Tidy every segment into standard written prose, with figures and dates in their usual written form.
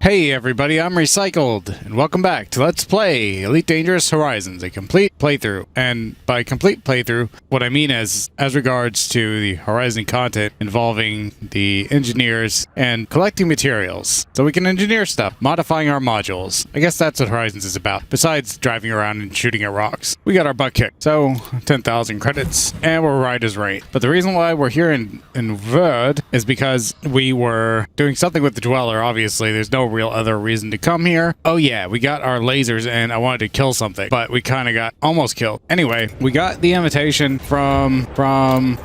Hey everybody, I'm Recycled, and welcome back to Let's Play Elite Dangerous Horizons, a complete playthrough. And by complete playthrough, what I mean is, as regards to the Horizon content involving the engineers and collecting materials, so we can engineer stuff, modifying our modules. I guess that's what Horizons is about, besides driving around and shooting at rocks. We got our butt kicked, so 10,000 credits, and we're right as rain. But the reason why we're here in Verd is because we were doing something with the Dweller, obviously. There's no real other reason to come here. Oh yeah, we got our lasers and I wanted to kill something, but we kind of got almost killed. Anyway, we got the invitation from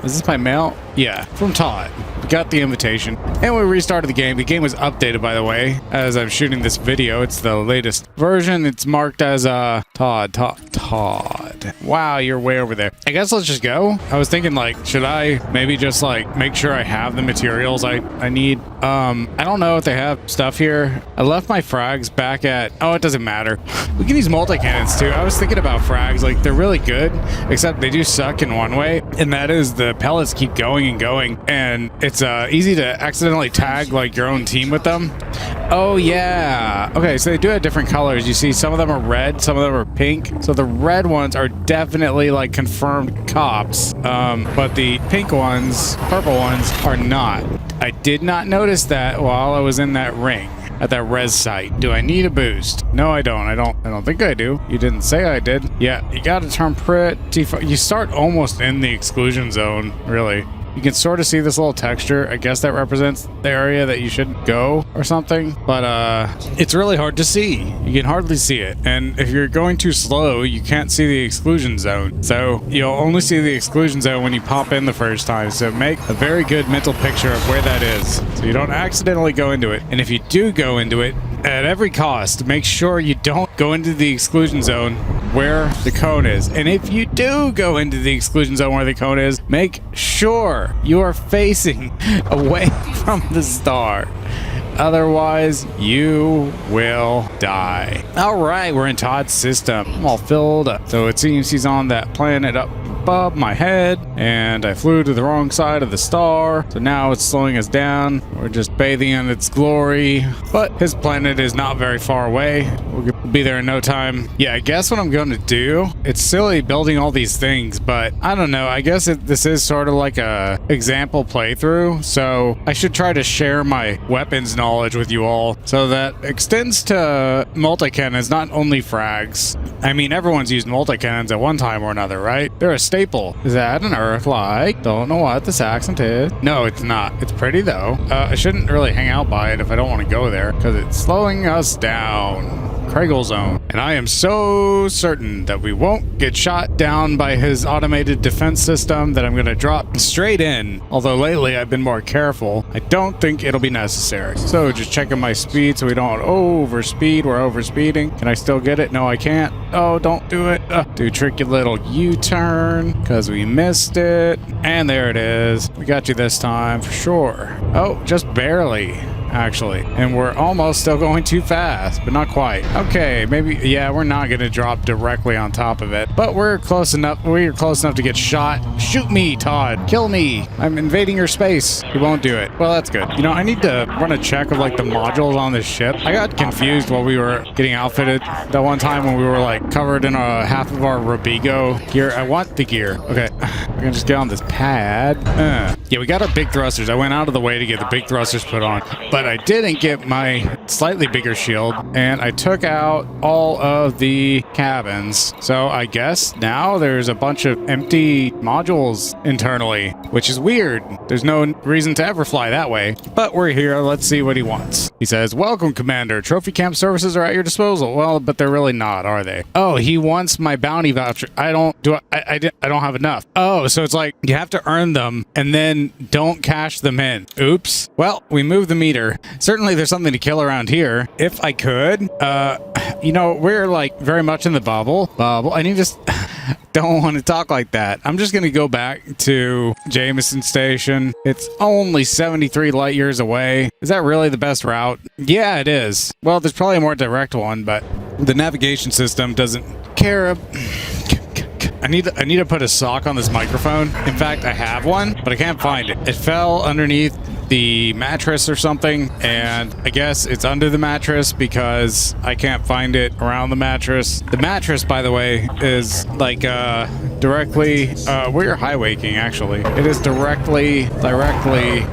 is this my mail? Yeah, from Todd. We got the invitation and we restarted the game. The game was updated, by the way, as I'm shooting this video. It's the latest version. It's marked as Todd. Wow, you're way over there. I guess let's just go. I was thinking, like, should I maybe just like make sure I have the materials I need? I don't know if they have stuff here. I left my frags back at, oh, it doesn't matter. We can use multi-cannons too. I was thinking about frags, like they're really good, except they do suck in one way, and that is the pellets keep going and going, and it's easy to accidentally tag like your own team with them. Oh yeah. Okay, so they do have different colors. You see some of them are red, some of them are pink. So the red ones are definitely like confirmed cops, but the pink ones, purple ones are not. I did not notice that while I was in that ring at that res site. Do I need a boost? No, I don't. I don't think I do. You didn't say I did. Yeah, you gotta turn pretty far. You start almost in the exclusion zone, really. You can sort of see this little texture. I guess that represents the area that you should go or something. But it's really hard to see. You can hardly see it. And if you're going too slow, you can't see the exclusion zone. So you'll only see the exclusion zone when you pop in the first time. So make a very good mental picture of where that is, so you don't accidentally go into it. And if you do go into it, at every cost, make sure you don't go into the exclusion zone where the cone is. And if you do go into the exclusion zone where the cone is, make sure you are facing away from the star. Otherwise, you will die. All right, we're in Todd's system. I'm all filled up. So it seems he's on that planet up above my head, and I flew to the wrong side of the star, so now it's slowing us down. We're just bathing in its glory, but his planet is not very far away. We'll be there in no time. Yeah, I guess what I'm going to do, it's silly building all these things, but I don't know. I guess this is sort of like a example playthrough, so I should try to share my weapons knowledge with you all. So that extends to multi-cannons, not only frags. I mean, everyone's used multi-cannons at one time or another, right? They're a staple. Is that an Earth-like? Don't know what this accent is. No, it's not. It's pretty though. I shouldn't really hang out by it if I don't want to go there, because it's slowing us down. Kragel zone. And I am so certain that we won't get shot down by his automated defense system that I'm going to drop straight in. Although lately I've been more careful. I don't think it'll be necessary. So just checking my speed so we don't overspeed. We're overspeeding. Can I still get it? No, I can't. Oh, don't do it. Do a tricky little U-turn because we missed it. And there it is. We got you this time for sure. Oh, just barely. Actually, and we're almost still going too fast, but not quite. Okay, maybe, yeah, we're not gonna drop directly on top of it, but we're close enough. We're close enough to get shot. Shoot me, Todd. Kill me. I'm invading your space. He won't do it. Well, that's good. You know, I need to run a check of like the modules on this ship. I got confused while we were getting outfitted that one time when we were like covered in half of our Robigo gear. I want the gear. Okay, we're gonna just get on this pad. Yeah, we got our big thrusters. I went out of the way to get the big thrusters put on, but I didn't get my slightly bigger shield, and I took out all of the cabins. So I guess now there's a bunch of empty modules internally, which is weird. There's no reason to ever fly that way, but we're here. Let's see what he wants. He says, "Welcome, Commander. Trophy camp services are at your disposal." Well, but they're really not, are they? Oh, he wants my bounty voucher. I don't have enough. Oh, so it's like you have to earn them and then don't cash them in. Oops. Well, we moved the meter. Certainly there's something to kill around here. If I could, you know, we're like very much in the bubble. I need to don't want to talk like that. I'm just going to go back to Jameson Station. It's only 73 light years away. Is that really the best route? Yeah, it is. Well, there's probably a more direct one, but the navigation system doesn't care. I need to put a sock on this microphone. In fact, I have one, but I can't find it. It fell underneath the mattress or something, and I guess it's under the mattress because I can't find it around the mattress. The mattress, by the way, is like directly we're high-waking actually. It is directly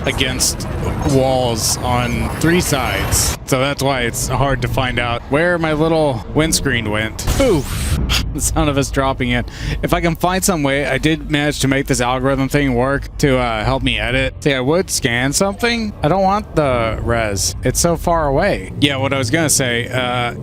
against walls on 3 sides. So that's why it's hard to find out where my little windscreen went. Oof. The sound of us dropping it. If I can find some way, I did manage to make this algorithm thing work to help me edit. See, I would scan something. I don't want the res. It's so far away. Yeah, what I was gonna say,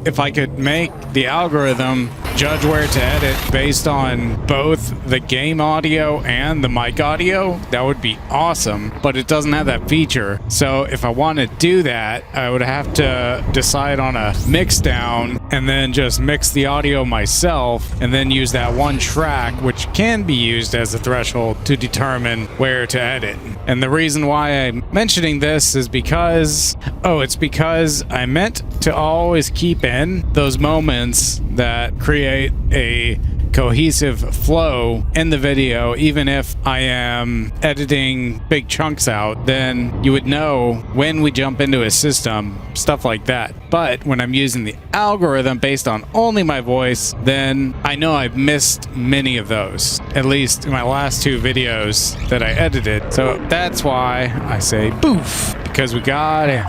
if I could make the algorithm judge where to edit based on both the game audio and the mic audio, that would be awesome, but it doesn't have that feature. So if I want to do that, I would have to decide on a mix down and then just mix the audio myself and then use that one track, which can be used as a threshold to determine where to edit. And the reason why I'm mentioning this is because, it's because I meant to always keep in those moments that create a cohesive flow in the video. Even if I am editing big chunks out, then you would know when we jump into a system, stuff like that. But when I'm using the algorithm based on only my voice, then I know I've missed many of those, at least in my last 2 videos that I edited. So that's why I say boof, because we got it.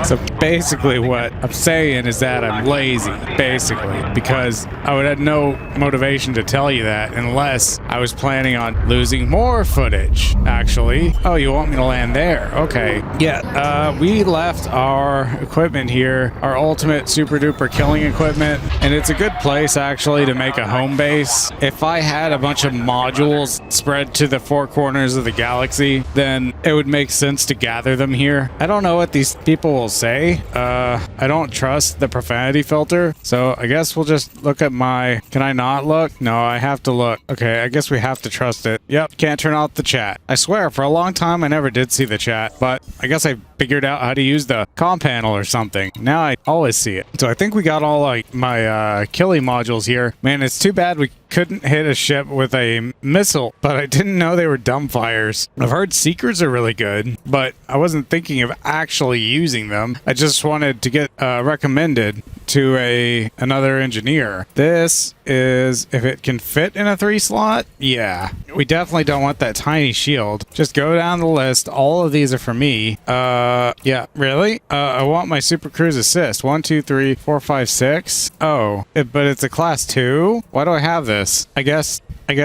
So basically what I'm saying is that I'm lazy, basically, because I would have no motivation to tell you that unless I was planning on losing more footage, actually. Oh, you want me to land there? Okay. Yeah, we left our equipment here, our ultimate super duper killing equipment, and it's a good place actually to make a home base. If I had a bunch of modules spread to the 4 corners of the galaxy, then it would make sense to gather them here. I don't know what these people will say. I don't trust the profanity filter, so I guess we'll just look at my... Can I not look? No, I have to look. Okay, I guess we have to trust it. Yep, can't turn off the chat. I swear, for a long time I never did see the chat, but I guess I figured out how to use the comm panel or something. Now I always see it. So I think we got all like my killing modules here. Man, it's too bad we couldn't hit a ship with a missile, but I didn't know they were dumbfires. I've heard Seekers are really good, but I wasn't thinking of actually using them. I just wanted to get recommended to another engineer. This is, if it can fit in a 3 slot, yeah. We definitely don't want that tiny shield. Just go down the list. All of these are for me. Yeah, really? I want my Super Cruise Assist. 1, 2, 3, 4, 5, 6. Oh, but it's a class 2? Why do I have this? I guess but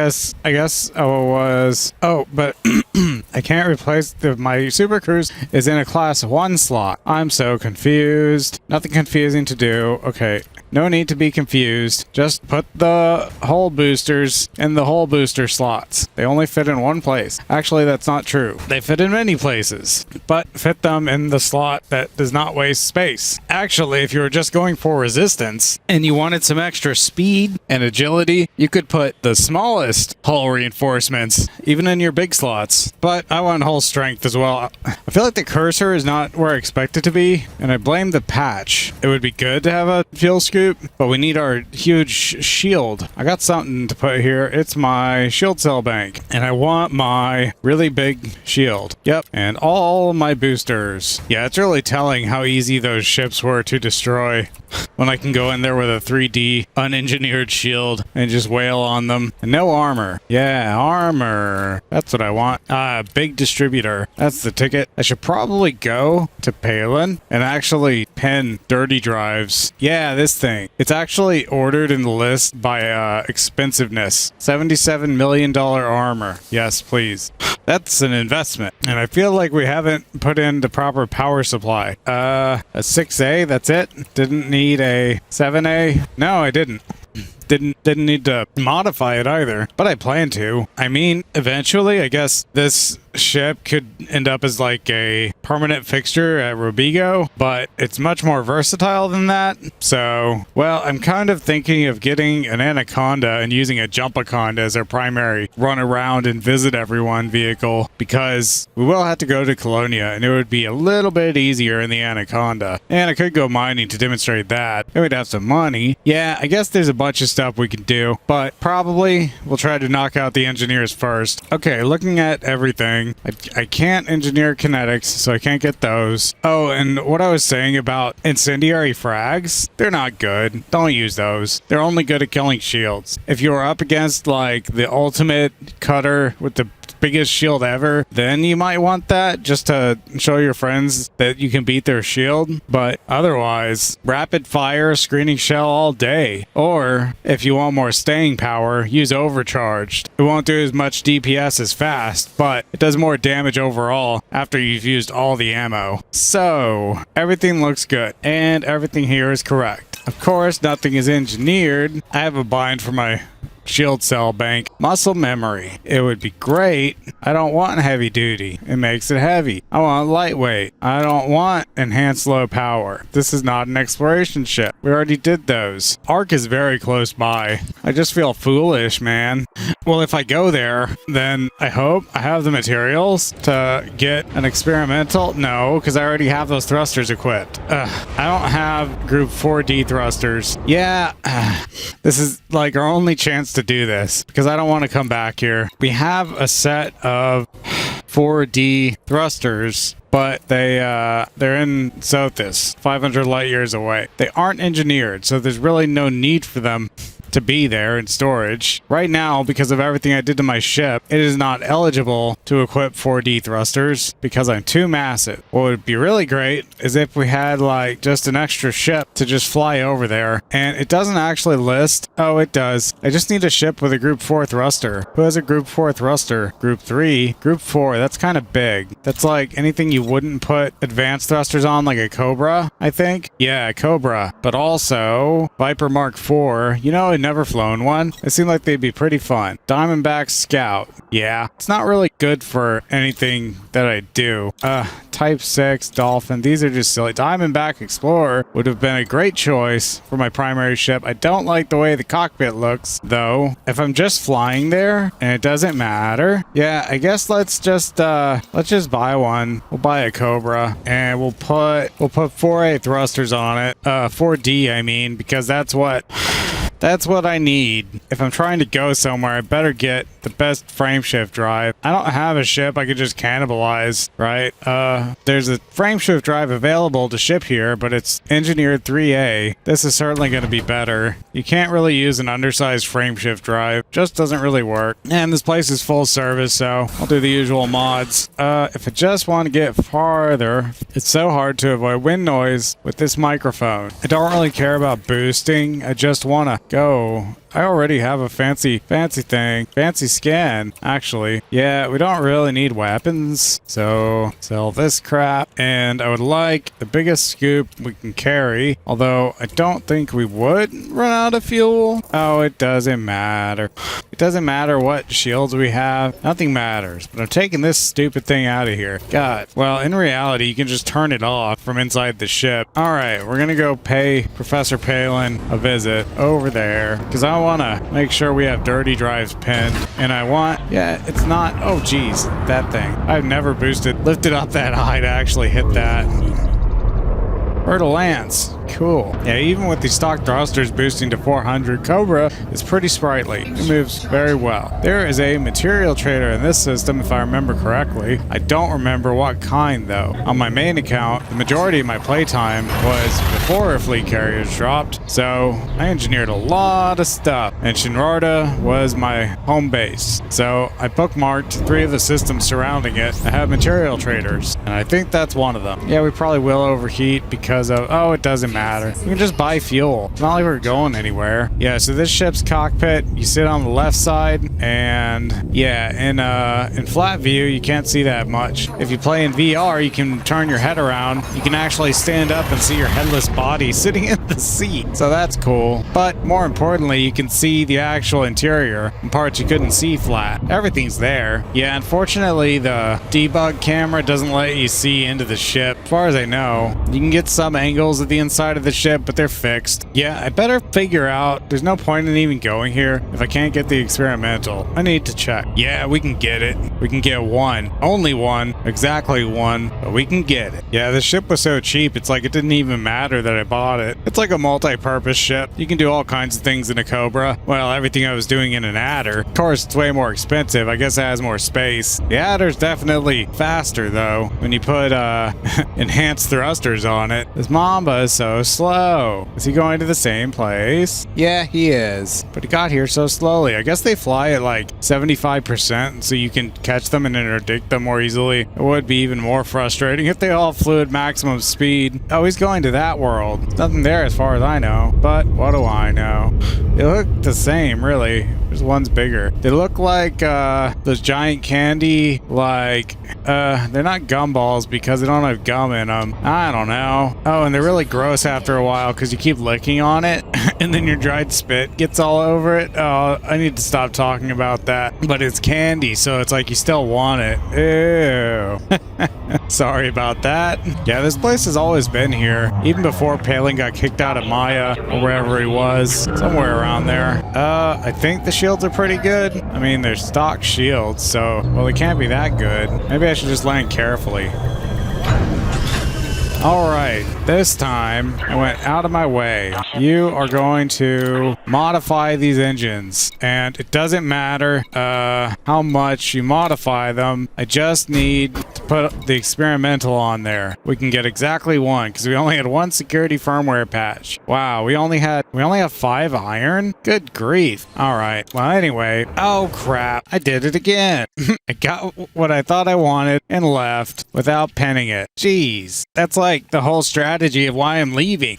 I can't replace my Super Cruise is in a class 1 slot. I'm so confused. Nothing confusing to do. Okay. No need to be confused. Just put the hull boosters in the hull booster slots. They only fit in one place. Actually, that's not true. They fit in many places, but fit them in the slot that does not waste space. Actually, if you were just going for resistance and you wanted some extra speed and agility, you could put the smallest hull reinforcements even in your big slots. But I want hull strength as well. I feel like the cursor is not where I expect it to be, and I blame the patch. It would be good to have a fuel scoop, but we need our huge shield. I got something to put here. It's my shield cell bank, and I want my really big shield. Yep, and all my boosters. Yeah, it's really telling how easy those ships were to destroy when I can go in there with a 3D unengineered shield and just wail on them. And no armor. Yeah, armor. That's what I want. Big distributor. That's the ticket. I should probably go to Palin and actually pin dirty drives. Yeah, this thing. It's actually ordered in the list by expensiveness. $77 million armor. Yes, please. That's an investment. And I feel like we haven't put in the proper power supply. A 6A, that's it? Didn't need a 7A? No, I didn't. Didn't need to modify it either, but I plan to. I mean, eventually, I guess this ship could end up as like a permanent fixture at Robigo, but it's much more versatile than that. So, well, I'm kind of thinking of getting an Anaconda and using a Jumpaconda as our primary run around and visit everyone vehicle, because we will have to go to Colonia and it would be a little bit easier in the Anaconda. And I could go mining to demonstrate that. And we'd have some money. Yeah, I guess there's a bunch of stuff stuff we can do, but probably we'll try to knock out the engineers first. Okay, looking at everything, I can't engineer kinetics, so I can't get those. Oh, and what I was saying about incendiary frags, they're not good. Don't use those. They're only good at killing shields. If you're up against like the ultimate cutter with the biggest shield ever, then you might want that just to show your friends that you can beat their shield. But otherwise, rapid fire screening shell all day. Or if you want more staying power, use overcharged. It won't do as much DPS as fast, but it does more damage overall after you've used all the ammo. So everything looks good and everything here is correct. Of course, nothing is engineered. I have a bind for my shield cell bank. Muscle memory. It would be great. I don't want heavy duty. It makes it heavy. I want lightweight. I don't want enhanced low power. This is not an exploration ship. We already did those. Arc is very close by. I just feel foolish, man. Well, if I go there, then I hope I have the materials to get an experimental. No, because I already have those thrusters equipped. I don't have group 4D thrusters. Yeah, this is like our only chance to do this because I don't want to come back here. We have a set of 4D thrusters, but they're in Sothis, 500 light years away. They aren't engineered, so there's really no need for them to be there in storage. Right now, because of everything I did to my ship, it is not eligible to equip 4D thrusters because I'm too massive. What would be really great is if we had like just an extra ship to just fly over there. And it doesn't actually list. Oh, it does. I just need a ship with a group 4 thruster. Who has a group 4 thruster? Group 3? Group 4, that's kind of big. That's like anything you wouldn't put advanced thrusters on, like a Cobra, I think. Yeah, Cobra. But also Viper Mark 4. You know, never flown one. It seemed like they'd be pretty fun. Diamondback Scout. Yeah, it's not really good for anything that I do. Type 6 Dolphin. These are just silly. Diamondback Explorer would have been a great choice for my primary ship. I don't like the way the cockpit looks, though. If I'm just flying there and it doesn't matter, yeah, I guess let's just buy one. We'll buy a Cobra and we'll put 4A thrusters on it. 4D, I mean, because that's what I need. If I'm trying to go somewhere, I better get the best frameshift drive. I don't have a ship I could just cannibalize, right? There's a frameshift drive available to ship here, but it's engineered 3A. This is certainly going to be better. You can't really use an undersized frameshift drive. Just doesn't really work. And this place is full service, so I'll do the usual mods. If I just want to get farther, it's so hard to avoid wind noise with this microphone. I don't really care about boosting. I just want to go. I already have a fancy thing. Fancy scan, actually. Yeah, we don't really need weapons. So, sell this crap. And I would like the biggest scoop we can carry. Although, I don't think we would run out of fuel. Oh, it doesn't matter. It doesn't matter what shields we have. Nothing matters. But I'm taking this stupid thing out of here. God. Well, in reality, you can just turn it off from inside the ship. Alright, we're gonna go pay Professor Palin a visit over there. Because I want to make sure we have dirty drives pinned. And I want... Yeah, it's not... Oh, geez. That thing. I've never lifted up that high to actually hit that. Hurdle Lance. Cool. Yeah, even with the stock thrusters boosting to 400, Cobra is pretty sprightly. It moves very well. There is a material trader in this system, if I remember correctly. I don't remember what kind, though. On my main account, the majority of my playtime was before fleet carriers dropped, so I engineered a lot of stuff. And Shinrarta was my home base. So I bookmarked 3 of the systems surrounding it that have material traders, and I think that's one of them. Yeah, we probably will overheat because of... Oh, it doesn't matter. You can just buy fuel. It's not like we're going anywhere. Yeah, so this ship's cockpit, you sit on the left side, and yeah, in flat view, you can't see that much. If you play in VR, you can turn your head around. You can actually stand up and see your headless body sitting in the seat. So that's cool. But more importantly, you can see the actual interior in parts you couldn't see flat. Everything's there. Yeah, unfortunately, the debug camera doesn't let you see into the ship. As far as I know, you can get some angles at the inside of the ship, but they're fixed. Yeah, I better figure out. There's no point in even going here if I can't get the experimental. I need to check. Yeah, we can get it. We can get one. Only one. Exactly one. But we can get it. Yeah, the ship was so cheap, it's like it didn't even matter that I bought it. It's like a multi-purpose ship. You can do all kinds of things in a Cobra. Well, everything I was doing in an Adder. Of course, it's way more expensive. I guess it has more space. The Adder's definitely faster, though, when you put enhanced thrusters on it. This Mamba is so slow. Is he going to the same place? Yeah, he is. But he got here so slowly. I guess they fly at like 75%, so you can catch them and interdict them more easily. It would be even more frustrating if they all flew at maximum speed. Oh, he's going to that world. There's nothing there as far as I know. But what do I know? They look the same, really. There's one's bigger. They look like those giant candy, like, they're not gumballs because they don't have gum in them. I don't know. Oh, and they're really gross after a while because you keep licking on it and then your dried spit gets all over it. Oh, I need to stop talking about that. But it's candy, so it's like you still want it. Ew. Sorry about that. Yeah, this place has always been here. Even before Palin got kicked out of Maya, or wherever he was. Somewhere around there. I think the shields are pretty good. I mean, they're stock shields, so, well, they can't be that good. Maybe I should just land carefully. Alright, this time I went out of my way. You are going to modify these engines, and it doesn't matter how much you modify them. I just need to put the experimental on there. We can get exactly one because we only had one security firmware patch. Wow, we only have 5 iron? Good grief. Alright, well anyway, oh crap, I did it again. I got what I thought I wanted and left without penning it. Jeez, that's like the whole strategy of why I'm leaving.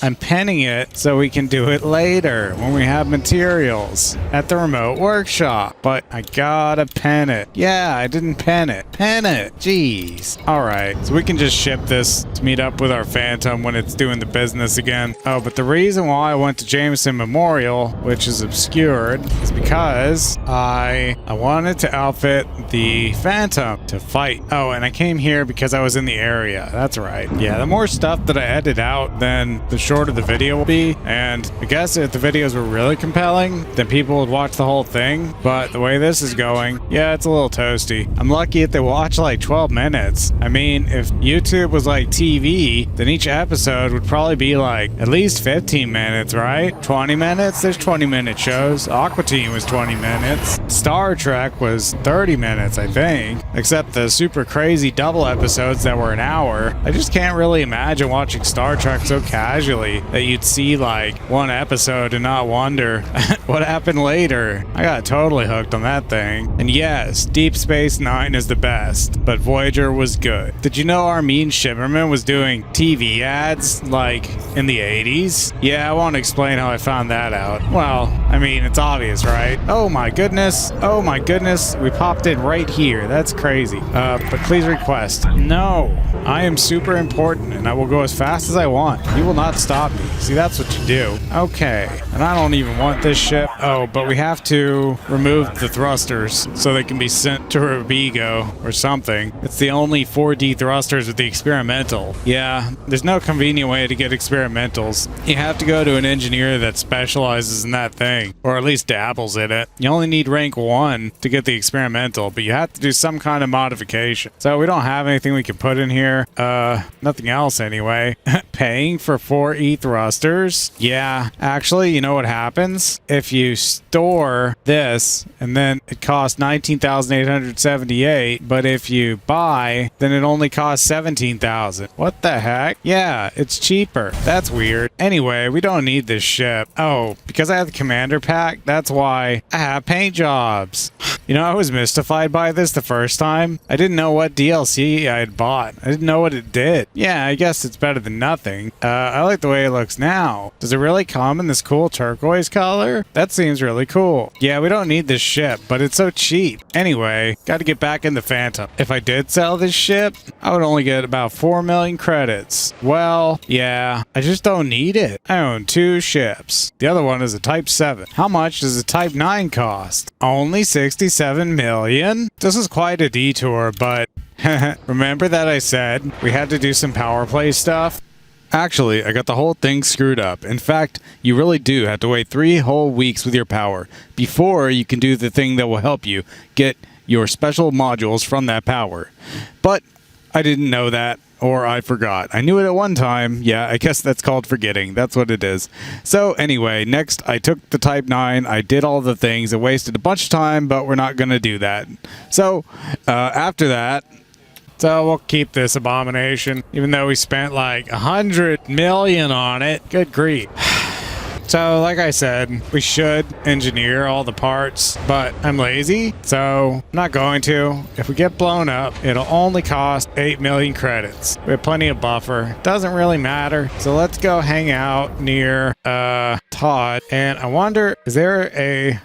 I'm penning it so we can do it later when we have materials at the remote workshop. But I gotta pen it. Yeah, I didn't pen it. Pen it. Jeez. Alright, so we can just ship this to meet up with our Phantom when it's doing the business again. Oh, but the reason why I went to Jameson Memorial, which is obscured, is because I wanted to outfit the Phantom to fight. Oh, and I came here because I was in the area. That's right. Yeah, the more stuff that I edit out, then the shorter the video will be. And I guess if the videos were really compelling, then people would watch the whole thing. But the way this is going, yeah, it's a little toasty. I'm lucky if they watch like 12 minutes. I mean, if YouTube was like TV, then each episode would probably be like at least 15 minutes, right? 20 minutes? There's 20-minute shows. Aqua Teen was 20 minutes. Star Trek was 30 minutes, I think. Except the super crazy double episodes that were an hour. I just can't really imagine watching Star Trek so casually that you'd see like one episode and not wonder what happened later. I got totally hooked on that thing. And yes, Deep Space Nine is the best, but Voyager was good. Did you know Armin Shimmerman was doing TV ads like in the 80s? Yeah, I won't explain how I found that out. Well, I mean, it's obvious, right? Oh my goodness. Oh my goodness. We popped in right here. That's crazy. But please request. No, I am super important and I will go as fast as I want. You will not stop me. See, that's what you do. Okay, and I don't even want this ship. Oh, but we have to remove the thrusters so they can be sent to Robigo or something. It's the only 4D thrusters with the experimental. Yeah, there's no convenient way to get experimentals. You have to go to an engineer that specializes in that thing, or at least dabbles in it. You only need rank 1 to get the experimental, but you have to do some kind of modification. So we don't have anything we can put in here. Nothing else anyway. Paying for 4E thrusters? Yeah, actually, you know what happens? If you store this and then it costs 19,878, but if you buy, then it only costs 17,000. What the heck? Yeah, it's cheaper. That's weird. Anyway, we don't need this ship. Oh, because I have the commander pack, that's why I have paint jobs. You know, I was mystified by this the first time. I didn't know what DLC I had bought. I didn't know what it did. Yeah, I guess it's better than nothing. I like the way it looks now. Does it really come in this cool turquoise color? That seems really cool. Yeah, we don't need this ship, but it's so cheap. Anyway, gotta get back in the Phantom. If I did sell this ship, I would only get about 4 million credits. Well, yeah, I just don't need it. I own 2 ships. The other one is a Type 7. How much does a Type 9 cost? Only 67 million? This is quite a detour, but Remember that I said we had to do some power play stuff? Actually, I got the whole thing screwed up. In fact, you really do have to wait 3 whole weeks with your power before you can do the thing that will help you get your special modules from that power. But I didn't know that, or I forgot. I knew it at one time. Yeah, I guess that's called forgetting. That's what it is. So anyway, next I took the Type 9. I did all the things. It wasted a bunch of time, but we're not going to do that. So after that, so we'll keep this abomination, even though we spent like 100 million on it. Good grief. So, like I said, we should engineer all the parts, but I'm lazy, so I'm not going to. If we get blown up, it'll only cost 8 million credits. We have plenty of buffer. Doesn't really matter. So let's go hang out near Todd. And I wonder, is there a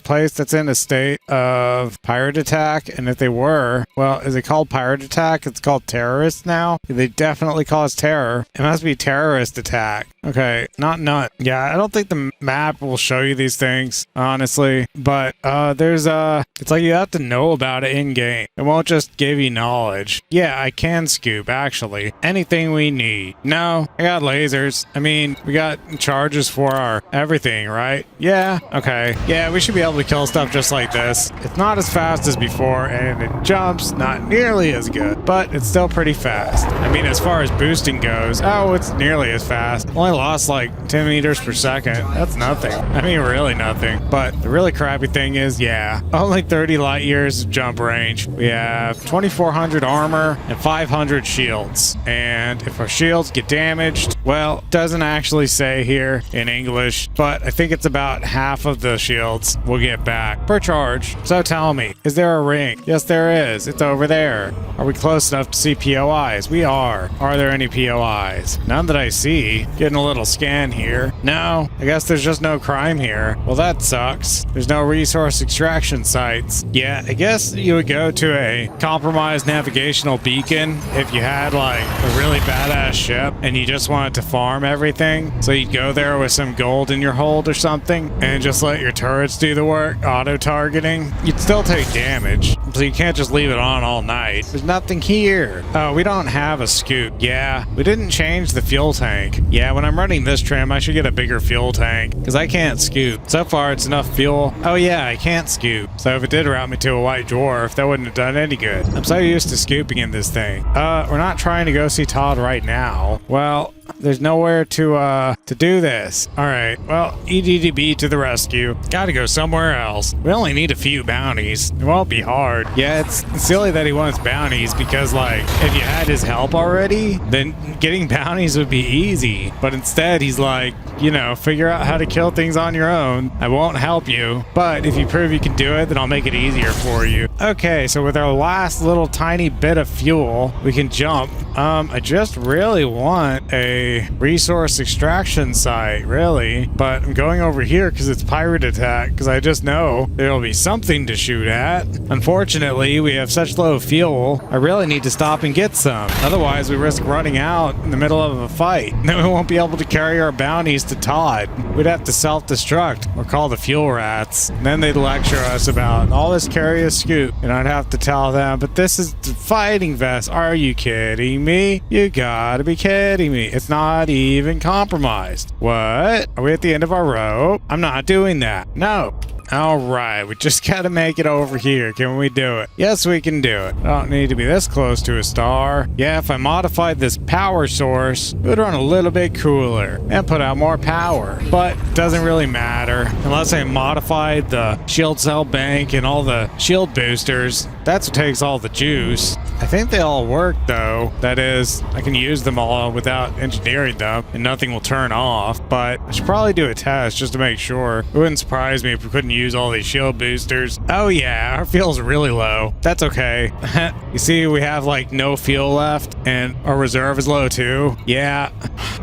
place that's in a state of pirate attack? And if they were, well, is it called pirate attack? It's called terrorist now. They definitely cause terror. It must be terrorist attack. Okay, not nut. Yeah, I don't think the map will show you these things, honestly. But there's it's like you have to know about it in game. It won't just give you knowledge. Yeah, I can scoop, actually. Anything we need. No, I got lasers. I mean, we got charges for our everything, right? Yeah, okay. Yeah, we should be able to kill stuff just like this. It's not as fast as before, and it jumps not nearly as good, but it's still pretty fast. I mean, as far as boosting goes, oh, it's nearly as fast. Only lost like 10 meters per second. That's nothing. I mean, really nothing. But the really crappy thing is, yeah, only 30 light years of jump range. We have 2,400 armor and 500 shields. And if our shields get damaged, well, it doesn't actually say here in English, but I think it's about half of the shields we'll get back per charge. So tell me, is there a ring? Yes, there is. It's over there. Are we close enough to see POIs? We are. Are there any POIs? None that I see. Getting a little scan here. No, I guess there's just no crime here. Well, that sucks. There's no resource extraction sites. Yeah, I guess you would go to a compromised navigational beacon if you had like a really badass ship and you just wanted to farm everything. So you'd go there with some gold in your hold or something and just let your turrets do the work, auto-targeting. You'd still take damage, so you can't just leave it on all night. There's nothing here. Oh, we don't have a scoop. Yeah, we didn't change the fuel tank. Yeah, when I'm running this trim, I should get a bigger fuel tank, because I can't scoop. So far, it's enough fuel. Oh yeah, I can't scoop. So if it did route me to a white dwarf, that wouldn't have done any good. I'm so used to scooping in this thing. We're not trying to go see Todd right now. Well, there's nowhere to do this. All right, well, EDDB to the rescue. Gotta go somewhere else. We only need a few bounties. It won't be hard. Yeah, it's silly that he wants bounties because, like, if you had his help already, then getting bounties would be easy. But instead, he's like, you know, figure out how to kill things on your own. I won't help you, but if you prove you can do it, then I'll make it easier for you. Okay, so with our last little tiny bit of fuel, we can jump. I just really want a resource extraction site, really, but I'm going over here because it's pirate attack, because I just know there'll be something to shoot at. Unfortunately, we have such low fuel, I really need to stop and get some. Otherwise, we risk running out in the middle of a fight. Then we won't be able to carry our bounties to Todd. We'd have to self-destruct or call the fuel rats. And then they'd lecture us about all this carry a scoop, and I'd have to tell them, but this is the fighting vest. Are you kidding me? You gotta be kidding me. It's not even compromised. What? Are we at the end of our rope? I'm not doing that. No. All right, we just gotta make it over here. Can we do it? Yes, we can do it. I don't need to be this close to a star. Yeah, if I modified this power source, it would run a little bit cooler and put out more power. But it doesn't really matter unless I modified the shield cell bank and all the shield boosters. That's what takes all the juice. I think they all work though. That is, I can use them all without engineering them and nothing will turn off. But I should probably do a test just to make sure. It wouldn't surprise me if we couldn't use all these shield boosters. Oh yeah, our fuel's really low. That's okay. You see, we have like no fuel left and our reserve is low too. Yeah,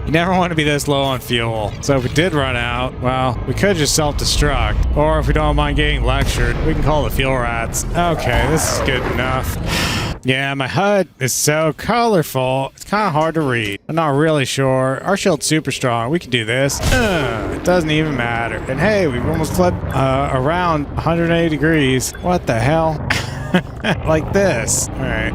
you never want to be this low on fuel. So if we did run out, well, we could just self-destruct. Or if we don't mind getting lectured, we can call the fuel rats. Okay, this is good enough. Yeah, my HUD is so colorful, it's kind of hard to read. I'm not really sure. Our shield's super strong. We can do this. It doesn't even matter. And hey, we've almost flipped around 180 degrees. What the hell? Like this. All right.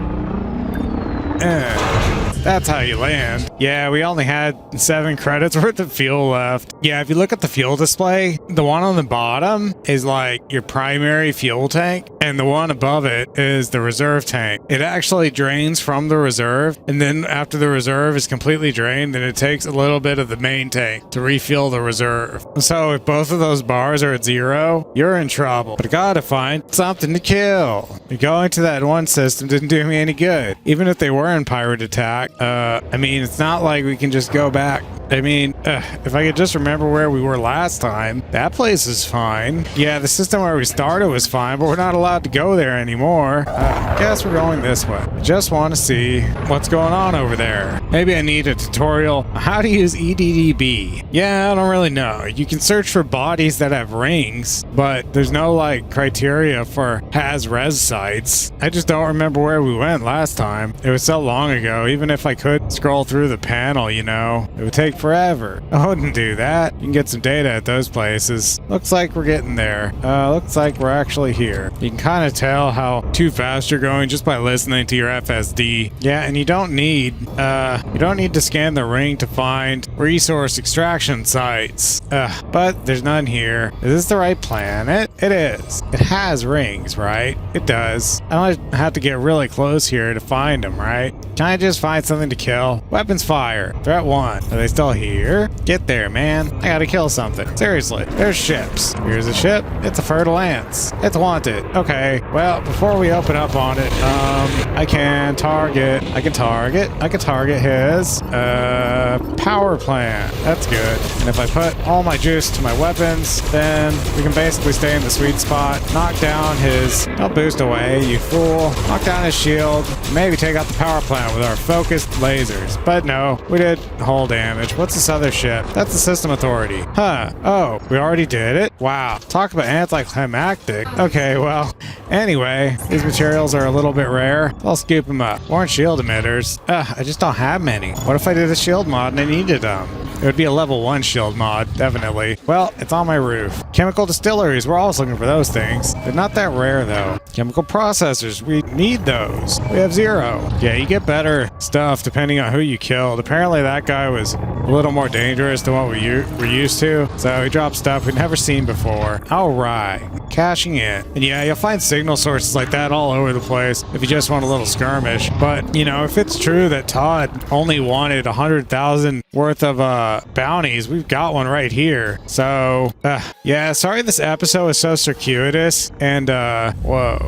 That's how you land. Yeah, we only had 7 credits worth of fuel left. Yeah, if you look at the fuel display, the one on the bottom is like your primary fuel tank, and the one above it is the reserve tank. It actually drains from the reserve, and then after the reserve is completely drained, then it takes a little bit of the main tank to refuel the reserve. So if both of those bars are at 0, you're in trouble. But I gotta find something to kill. Going to that one system didn't do me any good. Even if they were in pirate attack, I mean, it's not like we can just go back. I mean, if I could just remember where we were last time, that place is fine. Yeah, the system where we started was fine, but we're not allowed to go there anymore. Guess we're going this way. Just want to see what's going on over there. Maybe I need a tutorial on how to use EDDB. Yeah, I don't really know. You can search for bodies that have rings, but there's no like criteria for has res sites. I just don't remember where we went last time. It was so long ago. Even if I could scroll through the panel, you know, it would take forever. I wouldn't do that. You can get some data at those places. Looks like we're getting there. Looks like we're actually here. You can kind of tell how too fast you're going just by listening to your FSD. Yeah, and you don't need to scan the ring to find resource extraction sites. But there's none here. Is this the right planet? It is. It has rings, right? It does. I don't have to get really close here to find them, right? Can I just find something to kill? Weapons fire. Threat 1. Are they still here? Get there, man. I gotta kill something. Seriously. There's ships. Here's a ship. It's a fertile ants. It's wanted. Okay. Well, before we open up on it, I can target his power plant. That's good. And if I put all my juice to my weapons, then we can basically stay in the sweet spot. Knock down his... Don't boost away, you fool. Knock down his shield. Maybe take out the power plant with our focused lasers. But no, we did hull damage. What's this other ship? That's the System Authority. Huh. Oh, we already did it? Wow. Talk about anticlimactic. Okay, well, anyway, these materials are a little bit rare. I'll scoop them up. Orange shield emitters. I just don't have many. What if I did a shield mod and I needed them? It would be a level 1 shield mod, definitely. Well, it's on my roof. Chemical distilleries, we're always looking for those things. They're not that rare, though. Chemical processors, we need those. We have 0. Yeah, you get better stuff depending on who you killed. Apparently that guy was a little more dangerous than what we're used to, so he dropped stuff we'd never seen before. Alright, cashing in. And yeah, you'll find signal sources like that all over the place if you just want a little skirmish. But, you know, if it's true that Todd only wanted 100,000 worth of bounties, we've got one right here. So yeah, sorry this episode is so circuitous and whoa.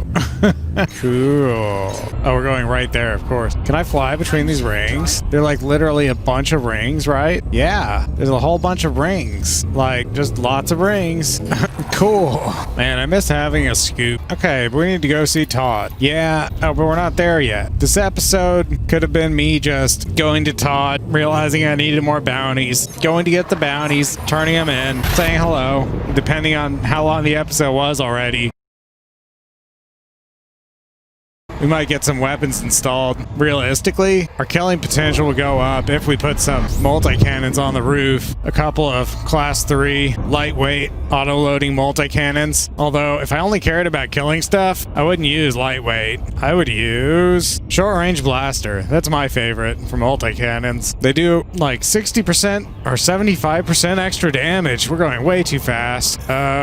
Cool. Oh, we're going right there, of course. Can I fly between these rings? They're like literally a bunch of rings, right? Yeah, there's a whole bunch of rings, like just lots of rings. Cool. Man, I miss having a scoop. Okay, but we need to go see Todd. Yeah, oh, but we're not there yet. This episode could have been me just going to Todd, realizing I needed more bounties, going to get the bounties, turning them in, saying hello, depending on how long the episode was already. We might get some weapons installed. Realistically, our killing potential will go up if we put some multi-cannons on the roof. A couple of class 3 lightweight auto-loading multi-cannons. Although, if I only cared about killing stuff, I wouldn't use lightweight. I would use short-range blaster. That's my favorite for multi-cannons. They do like 60% or 75% extra damage. We're going way too fast.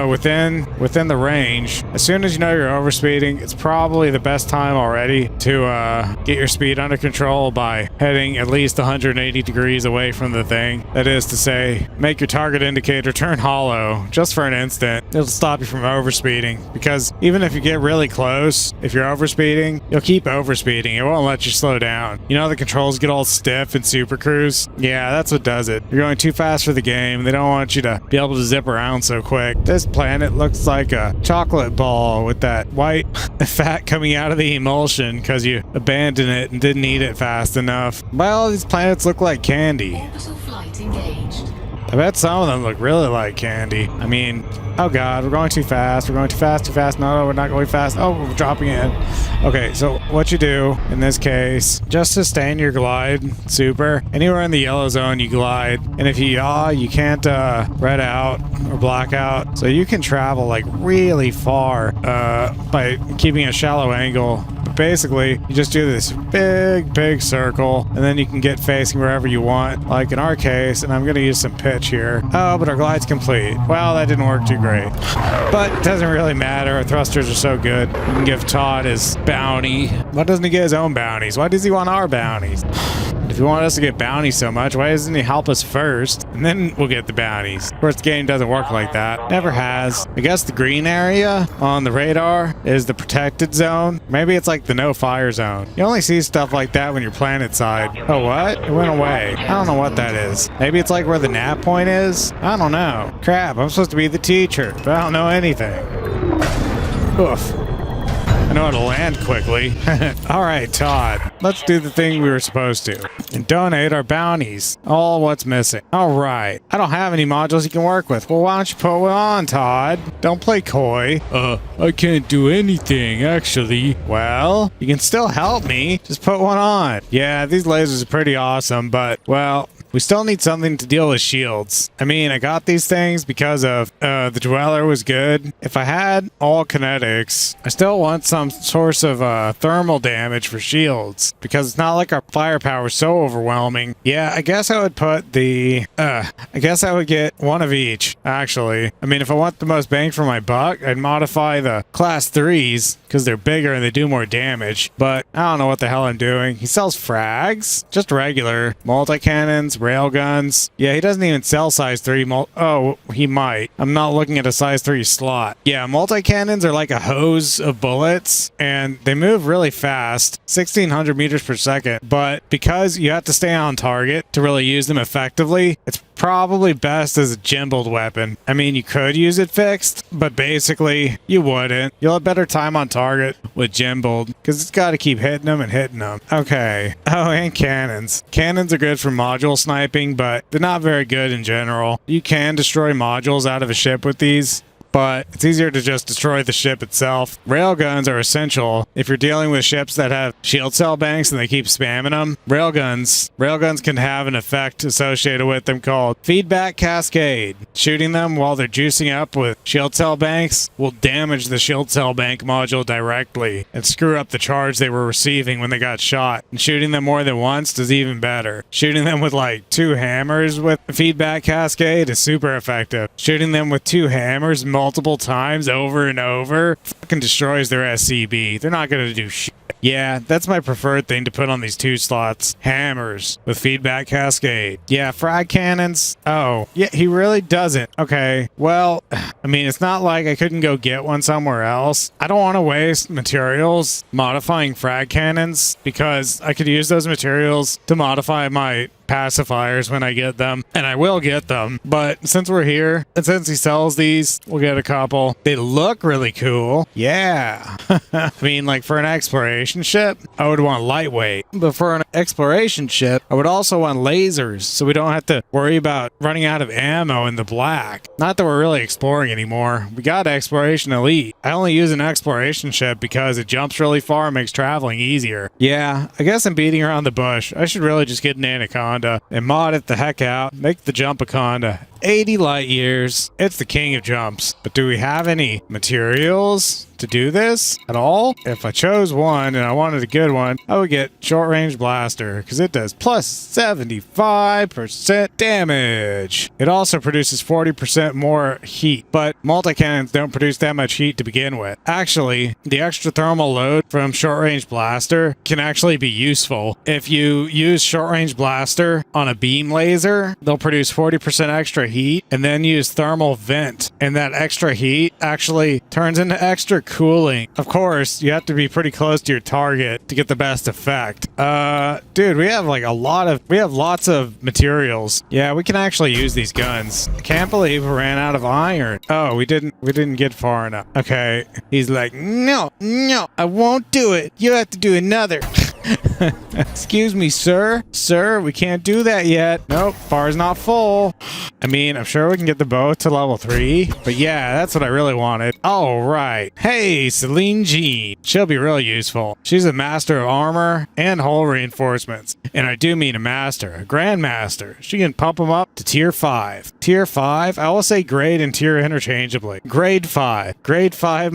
Within the range. As soon as you know you're overspeeding, it's probably the best time already to get your speed under control by heading at least 180 degrees away from the thing. That is to say, make your target indicator turn hollow just for an instant. It'll stop you from overspeeding, because even if you get really close, if you're overspeeding, you'll keep overspeeding. It won't let you slow down. You know the controls get all stiff in Super Cruise? Yeah, that's what does it. You're going too fast for the game. They don't want you to be able to zip around so quick. This planet looks like a chocolate ball with that white fat coming out of the emulsion because you abandoned it and didn't eat it fast enough. Well, these planets look like candy. Orbital flight engaged. I bet some of them look really like candy. I mean, oh god, we're going too fast. We're going too fast, too fast. No, we're not going fast. Oh, we're dropping in. Okay, so what you do in this case, just sustain your glide, super. Anywhere in the yellow zone, you glide. And if you yaw, you can't red out or black out. So you can travel like really far by keeping a shallow angle. basically, you just do this big circle, and then you can get facing wherever you want, like in our case, and I'm going to use some pitch here. Oh, but our glide's complete. Well, that didn't work too great. But it doesn't really matter. Our thrusters are so good. We can give Todd his bounty. Why doesn't he get his own bounties? Why does he want our bounties? If he wanted us to get bounties so much, why doesn't he help us first? And then we'll get the bounties. Of course, the game doesn't work like that. Never has. I guess the green area on the radar is the protected zone. Maybe it's like the no fire zone. You only see stuff like that when you're planet side. Oh, what? It went away. I don't know what that is. Maybe it's like where the nav point is? I don't know. Crap, I'm supposed to be the teacher, but I don't know anything. Oof. I know how to land quickly. Alright, Todd. Let's do the thing we were supposed to. And donate our bounties. All what's missing. Alright. I don't have any modules you can work with. Well, why don't you put one on, Todd? Don't play coy. I can't do anything, actually. Well, you can still help me. Just put one on. Yeah, these lasers are pretty awesome, but, well, we still need something to deal with shields. I mean, I got these things because of the Dweller was good. If I had all kinetics, I still want some source of thermal damage for shields because it's not like our firepower is so overwhelming. Yeah, I guess I would put the... I guess I would get one of each, actually. I mean, if I want the most bang for my buck, I'd modify the class 3s because they're bigger and they do more damage. But I don't know what the hell I'm doing. He sells frags, just regular multi-cannons, railguns. Yeah, he doesn't even sell size 3 oh, he might. I'm not looking at a size 3 slot. Yeah, multi-cannons are like a hose of bullets, and they move really fast, 1600 meters per second, but because you have to stay on target to really use them effectively, it's probably best as a gimbaled weapon. I mean, you could use it fixed, but basically, you wouldn't. You'll have better time on target with gimbaled, because it's got to keep hitting them and hitting them. Okay. Oh, and cannons. Cannons are good for module sniping, but they're not very good in general. You can destroy modules out of a ship with these, but it's easier to just destroy the ship itself. Railguns are essential if you're dealing with ships that have shield cell banks and they keep spamming them. Railguns can have an effect associated with them called feedback cascade. Shooting them while they're juicing up with shield cell banks will damage the shield cell bank module directly and screw up the charge they were receiving when they got shot. And shooting them more than once does even better. Shooting them with like 2 hammers with feedback cascade is super effective. Shooting them with 2 hammers multiple times over and over fucking destroys their SCB. They're not gonna do shit. Yeah, that's my preferred thing to put on these 2 slots. Hammers with feedback cascade. Yeah, frag cannons. Oh, yeah, he really doesn't. Okay, well, I mean, it's not like I couldn't go get one somewhere else. I don't want to waste materials modifying frag cannons because I could use those materials to modify my pacifiers when I get them, and I will get them. But since we're here, and since he sells these, we'll get a couple. They look really cool. Yeah. I mean, like for an exploration ship, I would want lightweight. But for an exploration ship, I would also want lasers, so we don't have to worry about running out of ammo in the black. Not that we're really exploring anymore. We got Exploration Elite. I only use an exploration ship because it jumps really far and makes traveling easier. Yeah, I guess I'm beating around the bush. I should really just get an Anaconda and mod it the heck out. Make the Jumpaconda 80 light years. It's the king of jumps. But do we have any materials to do this at all? If I chose one and I wanted a good one, I would get short range blaster because it does plus 75% damage. It also produces 40% more heat, but multi-cannons don't produce that much heat to begin with. Actually, the extra thermal load from short range blaster can actually be useful. If you use short range blaster on a beam laser, they'll produce 40% extra heat and then use thermal vent, and that extra heat actually turns into extra cooling. Of course, you have to be pretty close to your target to get the best effect. Dude, we have lots of materials. Yeah, we can actually use these guns. I can't believe we ran out of iron. Oh, we didn't get far enough. Okay, he's like, no, I won't do it. You have to do another. Excuse me, sir. Sir, we can't do that yet. Nope, bar's not full. I mean, I'm sure we can get the bow to level 3. But yeah, that's what I really wanted. All right. Hey, Celine Jean. She'll be really useful. She's a master of armor and hull reinforcements. And I do mean a master, a grandmaster. She can pump them up to tier 5. Tier 5? I will say grade and tier interchangeably. Grade 5. Grade 5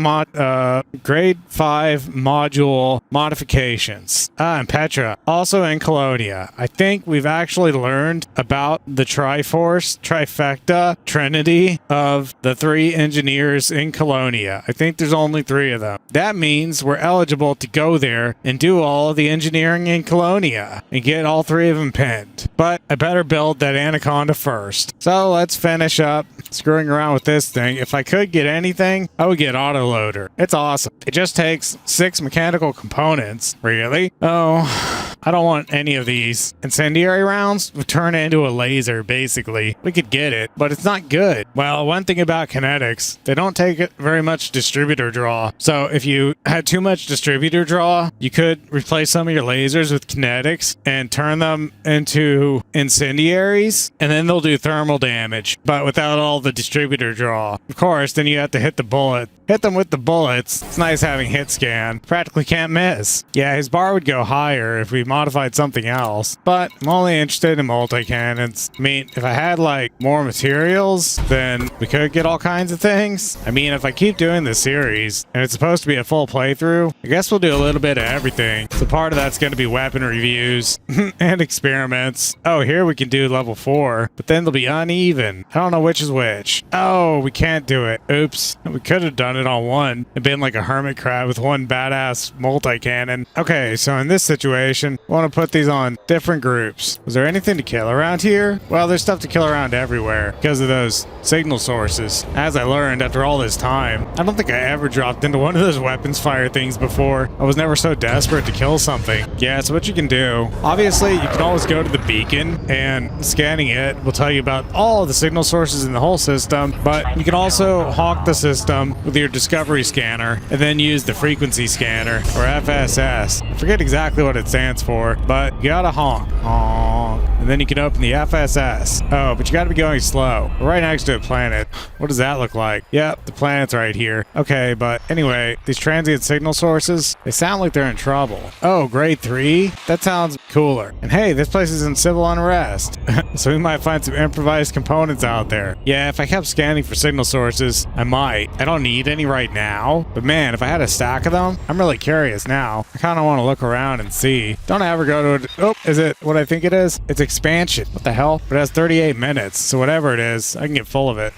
module modifications. And Petra. Also in Colonia. I think we've actually learned about the Triforce, Trifecta, Trinity of the 3 engineers in Colonia. I think there's only 3 of them. That means we're eligible to go there and do all of the engineering in Colonia and get all 3 of them pinned. But I better build that Anaconda first. So let's finish up screwing around with this thing. If I could get anything, I would get Autoloader. It's awesome. It just takes 6 mechanical components. Really? Oh, I don't want any of these. Incendiary rounds would turn into a laser, basically. We could get it, but it's not good. Well, one thing about kinetics, they don't take very much distributor draw. So if you had too much distributor draw, you could replace some of your lasers with kinetics and turn them into incendiaries, and then they'll do thermal damage, but without all the distributor draw. Of course, then you have to hit the bullet. Hit them with the bullets. It's nice having hit scan. Practically can't miss. Yeah, his bar would go higher if we modified something else, but I'm only interested in multi-cannons. I mean, if I had like more materials, then we could get all kinds of things. I mean, if I keep doing this series and it's supposed to be a full playthrough, I guess we'll do a little bit of everything. So part of that's going to be weapon reviews and experiments. Oh, here we can do level 4, but then they'll be uneven. I don't know which is which. Oh, we can't do it. Oops. We could have done it on one and been like a hermit crab with one badass multi-cannon. Okay, so in this situation, I want to put these on different groups. Was there anything to kill around here? Well, there's stuff to kill around everywhere because of those signal sources. As I learned after all this time, I don't think I ever dropped into one of those weapons fire things before. I was never so desperate to kill something. Yeah, so what you can do, obviously you can always go to the beacon and scanning it will tell you about all of the signal sources in the whole system, but you can also hawk the system with your discovery scanner and then use the frequency scanner or FSS. I forget exactly what it stands for, but you gotta honk. Honk. And then you can open the FSS. Oh, but you gotta be going slow. We're right next to a planet. What does that look like? Yep, the planet's right here. Okay, but anyway, these transient signal sources, they sound like they're in trouble. Oh, grade 3? That sounds cooler. And hey, this place is in civil unrest. So we might find some improvised components out there. Yeah, if I kept scanning for signal sources, I might. I don't need any right now, but man, if I had a stack of them, I'm really curious now. I kind of want to look around and see. Don't I ever go to oh, is it what I think it is? It's expansion. What the hell? But it has 38 minutes, so whatever it is, I can get full of it.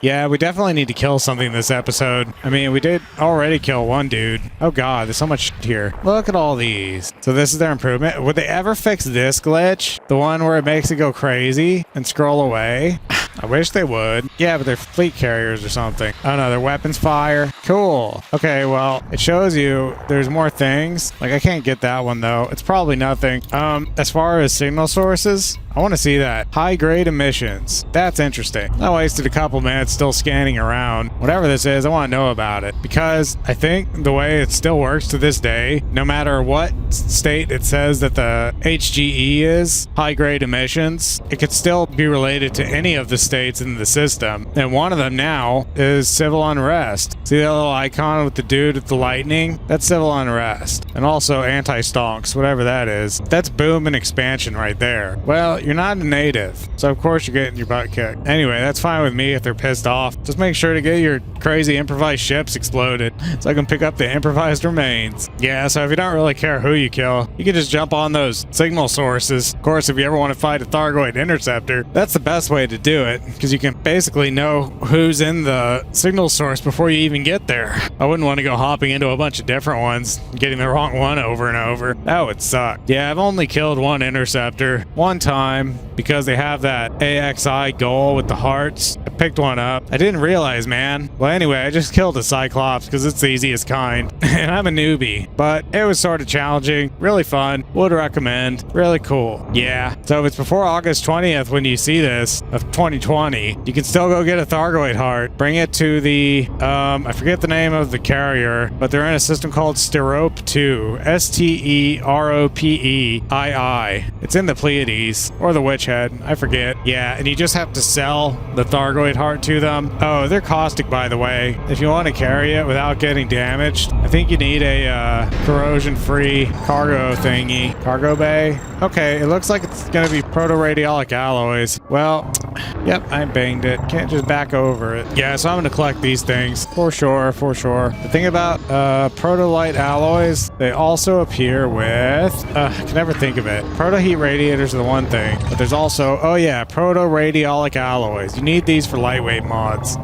Yeah, we definitely need to kill something this episode. I mean, we did already kill one dude. Oh god, there's so much shit here. Look at all these. So this is their improvement. Would they ever fix this glitch? The one where it makes it go crazy and scroll away? I wish they would. Yeah, but they're fleet carriers or something. Oh no, their weapons fire. Cool. Okay, well, it shows you there's more things. Like, I can't get that one though. It's probably nothing. As far as signal sources, I want to see that. High-grade emissions. That's interesting. I wasted a couple minutes still scanning around. Whatever this is, I want to know about it. Because I think the way it still works to this day, no matter what state it says that the HGE is, high-grade emissions, it could still be related to any of the states in the system. And one of them now is civil unrest. See that little icon with the dude with the lightning? That's civil unrest. And also anti-stonks, whatever that is. That's boom and expansion right there. Well, you're not a native, so of course you're getting your butt kicked. Anyway, that's fine with me if they're pissed off. Just make sure to get your crazy improvised ships exploded so I can pick up the improvised remains. Yeah, so if you don't really care who you kill, you can just jump on those signal sources. Of course, if you ever want to fight a Thargoid interceptor, that's the best way to do it, because you can basically know who's in the signal source before you even get there. I wouldn't want to go hopping into a bunch of different ones, getting the wrong one over and over. That would suck. Yeah, I've only killed one interceptor one time, time because they have that AXI goal with the hearts. I picked one up. I didn't realize, man. Well, anyway, I just killed a Cyclops because it's the easiest kind. And I'm a newbie, but it was sort of challenging. Really fun. Would recommend. Really cool. Yeah. So if it's before August 20th when you see this of 2020, you can still go get a Thargoid heart. Bring it to the, I forget the name of the carrier, but they're in a system called Sterope 2. Steropei. It's in the Pleiades or the Witch Head. I forget. Yeah, and you just have to sell the Thargoid heart to them. Oh, they're caustic, by the way. If you want to carry it without getting damaged, I think you need a corrosion-free cargo thingy. Cargo bay? Okay, it looks like it's going to be proto-radiolic alloys. Well, yep, I banged it. Can't just back over it. Yeah, so I'm going to collect these things. For sure, for sure. The thing about proto-light alloys, they also appear with... I can never think of it. Proto-heat radiators are the one thing, but there's also... Oh yeah, proto-radiolic alloys. You need these for lightweight mods.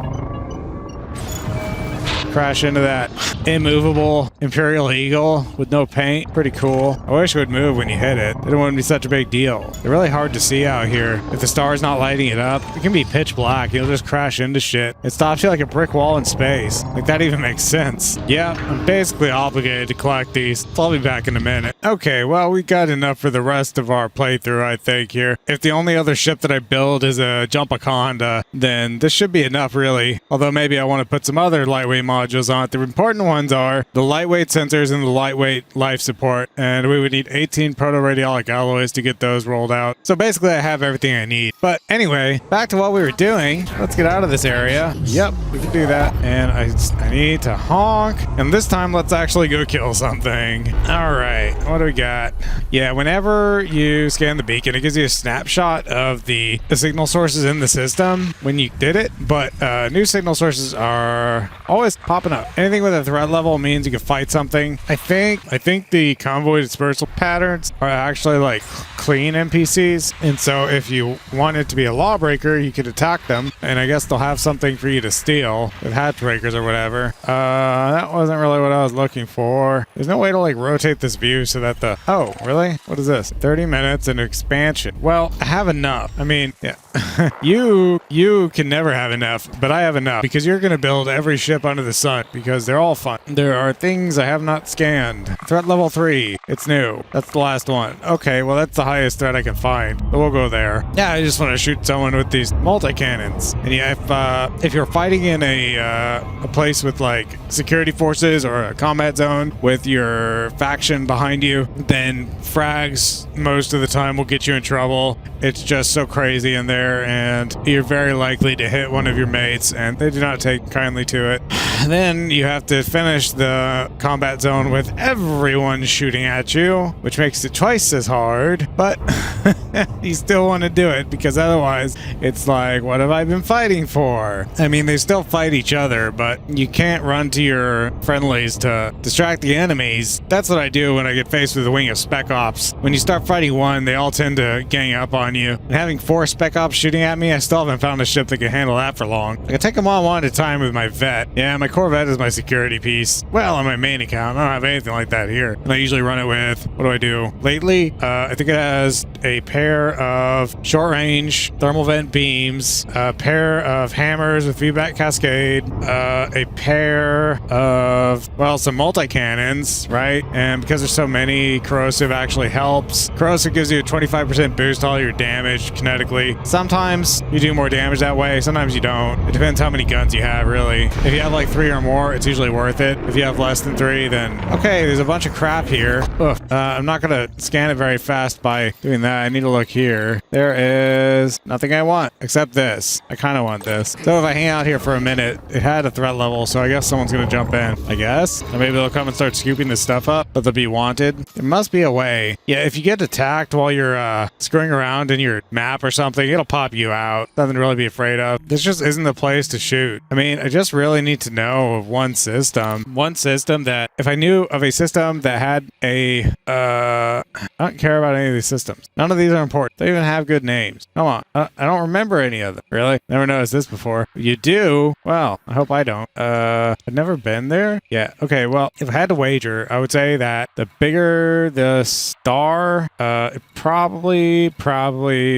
Crash into that immovable Imperial Eagle with no paint. Pretty cool. I wish it would move when you hit it. It wouldn't be such a big deal. They're really hard to see out here. If the star's not lighting it up, it can be pitch black. You'll just crash into shit. It stops you like a brick wall in space. Like, that even makes sense. Yeah, I'm basically obligated to collect these. So I'll be back in a minute. Okay, well, we got enough for the rest of our playthrough, I think, here. If the only other ship that I build is a Jumpaconda, then this should be enough, really. Although maybe I want to put some other lightweight modules on it. The important ones are the lightweight sensors and the lightweight life support, and we would need 18 proto-radiolic alloys to get those rolled out. So basically I have everything I need. But anyway, back to what we were doing. Let's get out of this area. Yep, we can do that. And I need to honk. And this time let's actually go kill something. Alright, what do we got? Yeah, whenever you scan the beacon, it gives you a snapshot of the signal sources in the system when you did it, but new signal sources are always popping up. Anything with a threat level means you can fight something. I think the convoy dispersal patterns are actually like clean NPCs, and so if you want it to be a lawbreaker, you could attack them, and I guess they'll have something for you to steal with hatch breakers or whatever. That wasn't really what I was looking for. There's no way to like rotate this view so that the... Oh, really? What is this? 30 minutes and expansion. Well, I have enough. I mean, yeah. You can never have enough, but I have enough because you're going to build every ship under the sun because they're all fun. There are things I have not scanned. Threat level 3. It's new. That's the last one. Okay, well, that's the highest threat I can find. But we'll go there. Yeah, I just want to shoot someone with these multi-cannons. And yeah, if you're fighting in a place with like security forces or a combat zone with your faction behind you, then frags most of the time will get you in trouble. It's just so crazy in there, and you're very likely to hit one of your mates, and they do not take kindly to it. Then you have to finish the combat zone with everyone shooting at you, which makes it twice as hard, but you still want to do it because otherwise it's like, what have I been fighting for? I mean, they still fight each other, but you can't run to your friendlies to distract the enemies. That's what I do when I get faced with a wing of Spec Ops. When you start fighting one, they all tend to gang up on you. And having 4 Spec Ops shooting at me, I still haven't found a ship that can handle that for long. I can take them on one at a time with my vet. Yeah, my Corvette is my security piece. Well, on my main account, I don't have anything like that here. And I usually run it with, what do I do? Lately, I think it has a pair of short-range thermal vent beams, a pair of hammers with feedback cascade, a pair of, well, some multi-cannons, right? And because there's so many, corrosive actually helps. Corrosive gives you a 25% boost to all your damage kinetically. Sometimes you do more damage that way, sometimes you don't. It depends how many guns you have, really. If you have like 3 or more, it's usually worth it. If you have less than 3, then okay, there's a bunch of crap here. I'm not gonna scan it very fast by doing that. I need to look here. There is nothing I want except this. I kind of want this. So if I hang out here for a minute, it had a threat level, so I guess someone's gonna jump in, I guess. Or maybe they'll come and start scooping this stuff up, but they'll be wanted. There must be a way. Yeah, if you get attacked while you're screwing around in your map or something, it'll pop you out. Nothing to really be afraid of. This just isn't the place to shoot. I mean, I just really need to know know of one system. One system that, if I knew of a system that had a, I don't care about any of these systems. None of these are important. They even have good names. Come on. I don't remember any of them. Really? Never noticed this before. You do? Well, I hope I don't. I've never been there. Yeah. Okay. Well, if I had to wager, I would say that the bigger the star, probably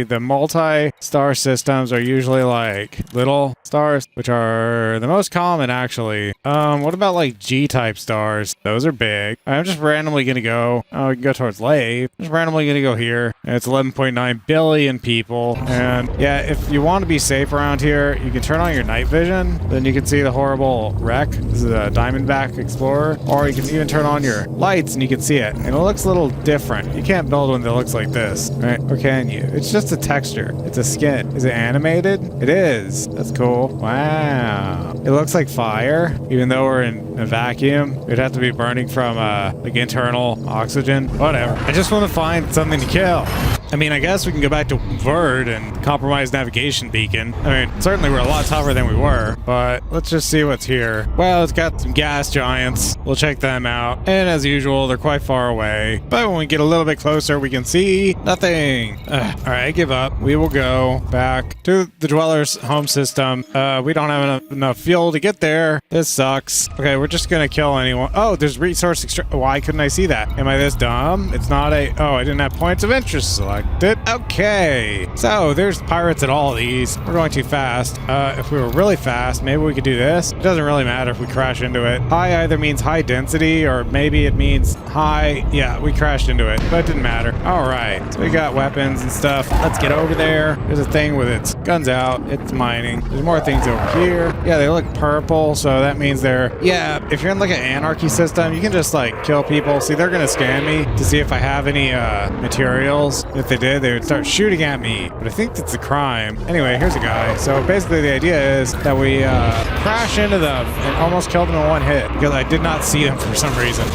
the multi-star systems are usually like little stars, which are the most common actually. What about like G-type stars? Those are big. I'm just randomly gonna go. Oh, we can go towards Lave. Just randomly gonna go here. And it's 11.9 billion people. And yeah, if you want to be safe around here, you can turn on your night vision. Then you can see the horrible wreck. This is a Diamondback Explorer. Or you can even turn on your lights and you can see it. And it looks a little different. You can't build one that looks like this, right? Or can you? It's just a texture. It's a skin. Is it animated? It is. That's cool. Wow. It looks like fire, even though we're in a vacuum. It'd have to be burning from like internal oxygen. Whatever. I just want to find something to kill. I mean, I guess we can go back to Verd and compromise navigation beacon. I mean, certainly we're a lot tougher than we were, but let's just see what's here. Well, it's got some gas giants. We'll check them out. And as usual, they're quite far away. But when we get a little bit closer, we can see nothing. All right, I give up. We will go back to the Dweller's home system. We don't have enough fuel to get there. This sucks. Okay, we're just gonna kill anyone. Oh, there's resource why couldn't I see that? Am I this dumb? It's not a... Oh, I didn't have points of interest selected. Okay, so there's pirates at all of these. We're going too fast. If we were really fast, maybe we could do this. It doesn't really matter if we crash into it. High either means high density or maybe it means high. Yeah, we crashed into it, but it didn't matter. All right, so we got weapons and stuff. Let's get over there. There's a thing with its guns out. It's mining. There's more things over here. Yeah, they look purple, so that means they're... Yeah, if you're in like an anarchy system, you can just like kill people. See, they're gonna scan me to see if I have any materials. If they did, they would start shooting at me. But I think that's a crime. Anyway, here's a guy. So basically the idea is that we crash into them and almost killed them in one hit because I did not see them for some reason.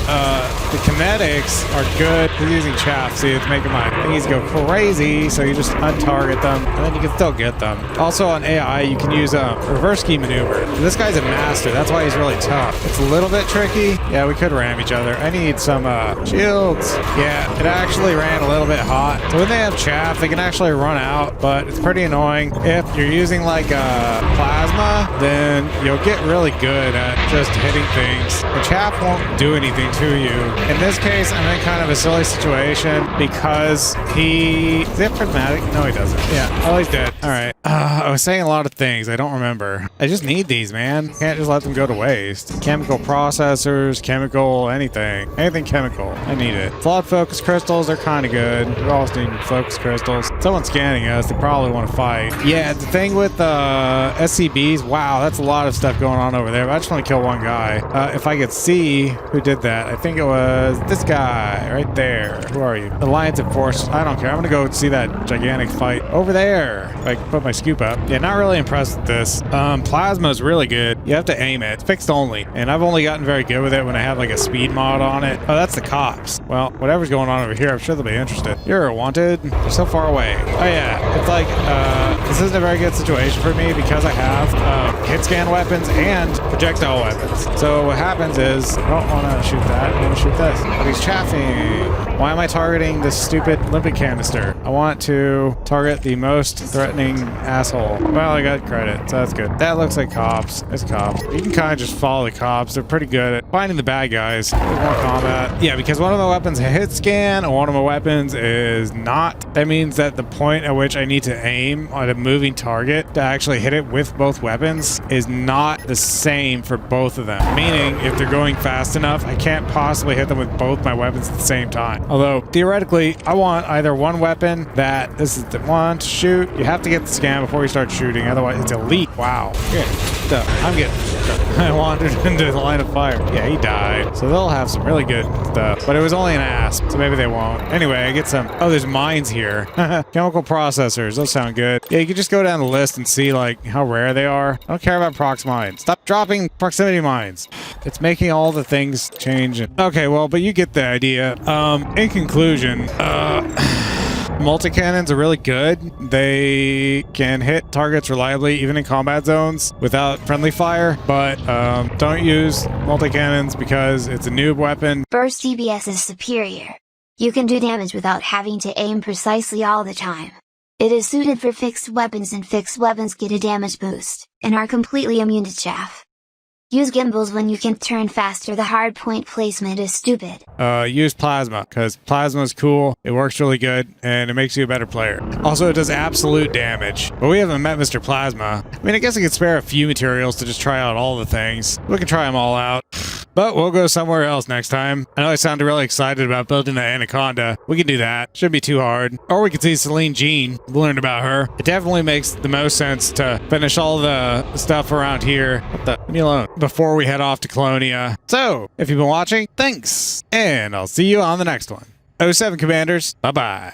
The kinetics are good. He's using chaff. See, it's making my thingies go crazy. So you just untarget them and then you can still get them. Also on AI, you can use a reverse key maneuver. This guy's a master. That's why he's really tough. It's a little bit tricky. Yeah, we could ram each other. I need some shields. Yeah, it actually ran a little bit hot. So when they have chaff, they can actually run out, but it's pretty annoying. If you're using like plasma, then you'll get really good at just hitting things. The chaff won't do anything to you. In this case, I'm in kind of a silly situation because is it prismatic? No, he doesn't. Yeah, oh, he's dead. All right. I was saying a lot of things. I don't remember. I just need these, man. Can't just let them go to waste. Chemical processors, chemical, anything. Anything chemical. I need it. Flawed focus crystals are kind of good. We always need focus crystals. Someone's scanning us. They probably want to fight. Yeah, the thing with SCBs, wow, that's a lot of stuff going on over there. But I just want to kill one guy. If I could see who did that, I think it was this guy right there. Who are you? Alliance of Force. I don't care. I'm going to go see that gigantic fight over there. If I can put my scoop up. Yeah, not really impressed with this. Plasma is really good. You have to aim it. It's fixed only. And I've only gotten very good with it when I have like a speed mod on it. Oh, that's the cops. Well, whatever's going on over here, I'm sure they'll be interested. You're wanted. You're so far away. Oh yeah, it's like, this isn't a very good situation for me because I have hit scan weapons and projectile weapons. So what happens is, I don't want to shoot that. I want to shoot this. But he's chaffing. Why am I targeting this stupid limpet canister? I want to target the most threatening asshole. Well, I got credit, so that's good. That looks like cops. It's cops. You can kind of just follow the cops. They're pretty good at finding the bad guys. There's more combat. Yeah, because one of my weapons is a hit scan and one of my weapons is not. That means that the point at which I need to aim on a moving target to actually hit it with both weapons is not the same for both of them. Meaning, if they're going fast enough, I can't possibly hit them with both my weapons at the same time. Although, theoretically, I want either one weapon that this is the one to shoot. You have to get the scan before you start shooting, otherwise it's elite. Wow. I'm getting I wandered into the line of fire. Yeah, he died. So they'll have some really good stuff. But it was only an asp, so maybe they won't. Anyway, I get some... Oh, there's mines here. Chemical processors. Those sound good. Yeah, you can just go down the list and see, like, how rare they are. I don't care about prox mines. Stop dropping proximity mines. It's making all the things change. Okay, well, but you get the idea. In conclusion, Multi-cannons are really good. They can hit targets reliably, even in combat zones, without friendly fire, but don't use multi-cannons because it's a noob weapon. Burst DPS is superior. You can do damage without having to aim precisely all the time. It is suited for fixed weapons, and fixed weapons get a damage boost, and are completely immune to chaff. Use gimbals when you can turn faster. The hard point placement is stupid. Use plasma, because plasma is cool, it works really good, and it makes you a better player. Also, it does absolute damage. But we haven't met Mr. Plasma. I mean, I guess I could spare a few materials to just try out all the things. We can try them all out. But we'll go somewhere else next time. I know I sounded really excited about building the Anaconda. We can do that. Shouldn't be too hard. Or we could see Celine Jean. We learned about her. It definitely makes the most sense to finish all the stuff around here. What the? Leave me alone. Before we head off to Colonia. So, if you've been watching, thanks. And I'll see you on the next one. 07 Commanders. Bye-bye.